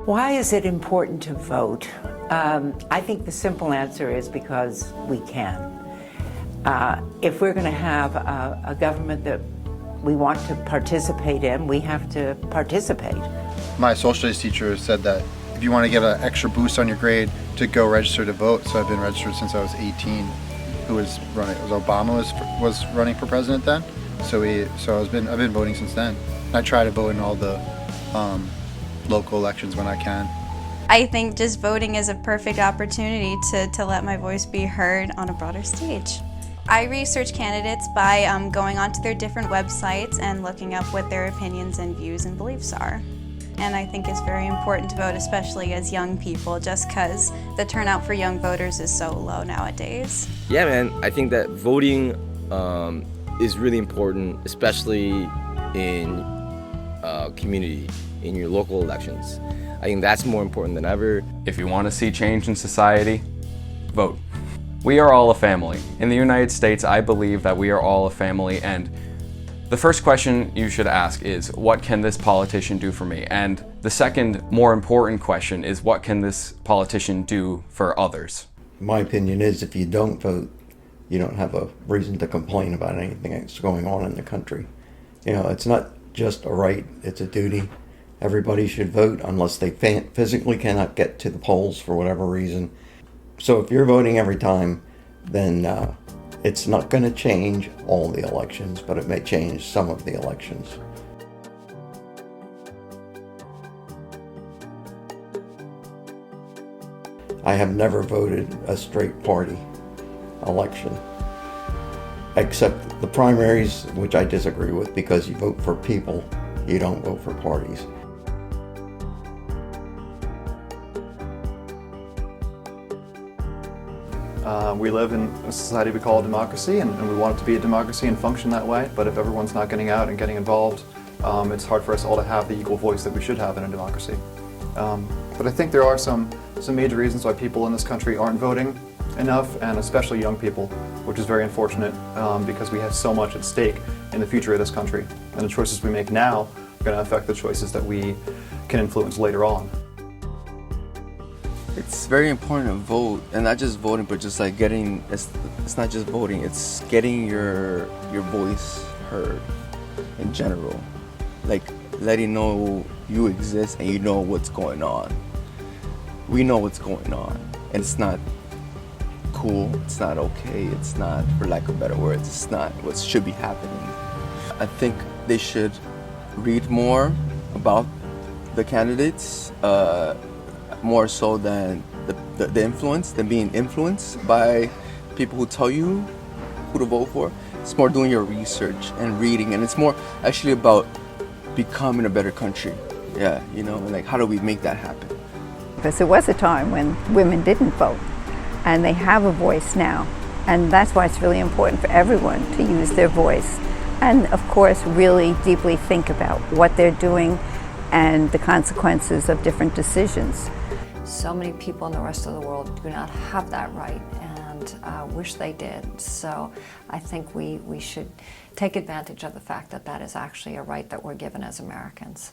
Why is it important to vote? I think the simple answer is because we can. If we're going to have a government that we want to participate in, we have to participate. My social studies teacher said that if you want to get an extra boost on your grade, to go register to vote. So I've been registered since I was 18. Who was running? It was Obama was running for president then. I've been voting since then. I try to vote in all the local elections when I can. I think just voting is a perfect opportunity to let my voice be heard on a broader stage. I research candidates by going onto their different websites and looking up what their opinions and views and beliefs are. And I think it's very important to vote, especially as young people, just because the turnout for young voters is so low nowadays. Yeah, man, I think that voting is really important, especially in community, in your local elections. I think that's more important than ever. If you want to see change in society, vote. We are all a family. In the United States, I believe that we are all a family, and the first question you should ask is, what can this politician do for me? And the second, more important question is, what can this politician do for others? My opinion is, if you don't vote, you don't have a reason to complain about anything that's going on in the country. You know, it's not just a right, it's a duty. Everybody should vote unless they physically cannot get to the polls for whatever reason. So if you're voting every time, then it's not going to change all the elections, but it may change some of the elections. I have never voted a straight party election, except the primaries, which I disagree with, because you vote for people, you don't vote for parties. We live in a society we call a democracy, and we want it to be a democracy and function that way, but if everyone's not getting out and getting involved, it's hard for us all to have the equal voice that we should have in a democracy. But I think there are some major reasons why people in this country aren't voting enough, and especially young people, which is very unfortunate because we have so much at stake in the future of this country. And the choices we make now are going to affect the choices that we can influence later on. It's very important to vote, and not just voting, but just like getting, it's not just voting, it's getting your voice heard in general. Like letting know you exist and you know what's going on. We know what's going on, and it's not cool, it's not okay, it's not, for lack of better words, it's not what should be happening. I think they should read more about the candidates, more so than the influence, than being influenced by people who tell you who to vote for. It's more doing your research and reading, and it's more actually about becoming a better country. Yeah, you know, like how do we make that happen? Because there was a time when women didn't vote, and they have a voice now. And that's why it's really important for everyone to use their voice. And of course, really deeply think about what they're doing and the consequences of different decisions. So many people in the rest of the world do not have that right, and wish they did. So I think we should take advantage of the fact that that is actually a right that we're given as Americans.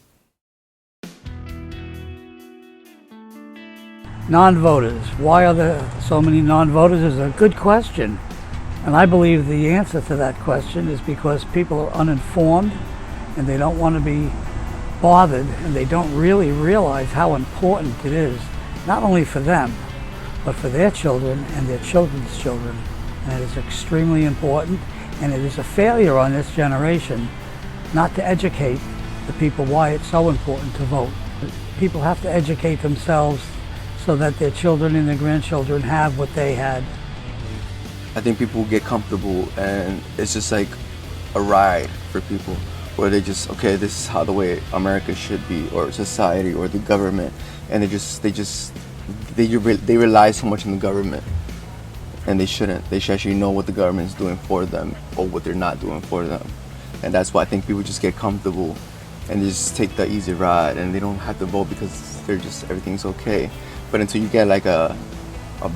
Non-voters. Why are there so many non-voters is a good question. And I believe the answer to that question is because people are uninformed and they don't want to be bothered, and they don't really realize how important it is, not only for them, but for their children and their children's children. And it is extremely important, and it is a failure on this generation not to educate the people why it's so important to vote. People have to educate themselves so that their children and their grandchildren have what they had. I think people get comfortable, and it's just like a ride for people, where they just, okay, this is how the way America should be, or society, or the government, and they rely so much on the government, and they shouldn't. They should actually know what the government is doing for them, or what they're not doing for them. And that's why I think people just get comfortable and they just take the easy ride, and they don't have to vote because they're just, everything's okay. But until you get like a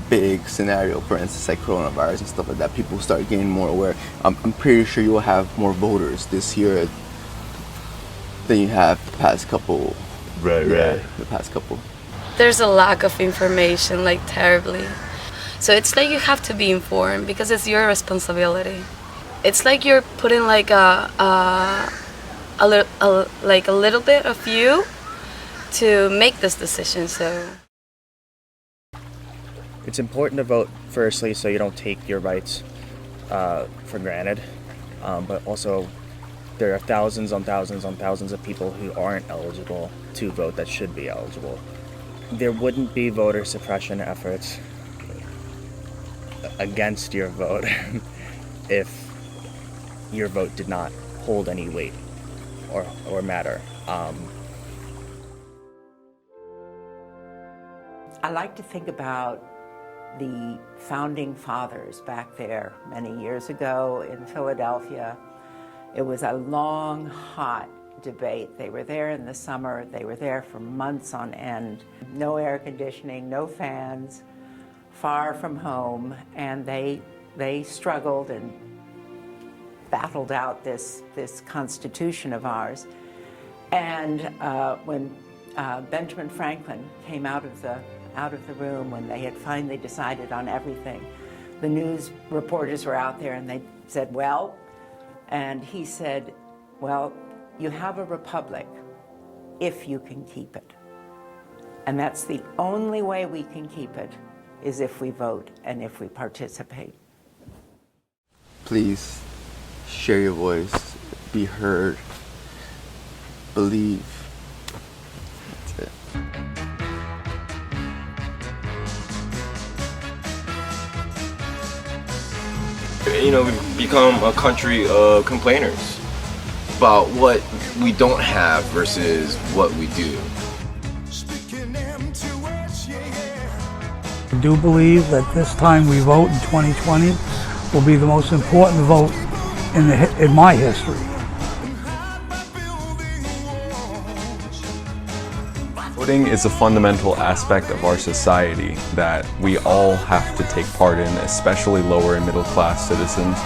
big scenario, for instance, like coronavirus and stuff like that, people start getting more aware. I'm pretty sure you will have more voters this year than you have the past couple Right, right. The past couple. There's a lack of information, like terribly. So it's like you have to be informed because it's your responsibility. It's like you're putting like a little bit of you to make this decision. So it's important to vote firstly so you don't take your rights for granted, but also there are thousands on thousands on thousands of people who aren't eligible to vote that should be eligible. There wouldn't be voter suppression efforts against your vote if your vote did not hold any weight or matter. I like to think about the founding fathers back there many years ago in Philadelphia. It was a long, hot debate. They were there in the summer. They were there for months on end. No air conditioning, no fans, far from home, and they struggled and battled out this Constitution of ours. And when Benjamin Franklin came out of the room, when they had finally decided on everything, the news reporters were out there and they said, well, and he said, well, you have a republic if you can keep it. And that's the only way we can keep it, is if we vote and if we participate. Please share your voice, be heard, believe. That's it. You know, we've become a country of complainers about what we don't have versus what we do. I do believe that this time we vote in 2020 will be the most important vote in my history. Voting is a fundamental aspect of our society that we all have to take part in, especially lower and middle class citizens.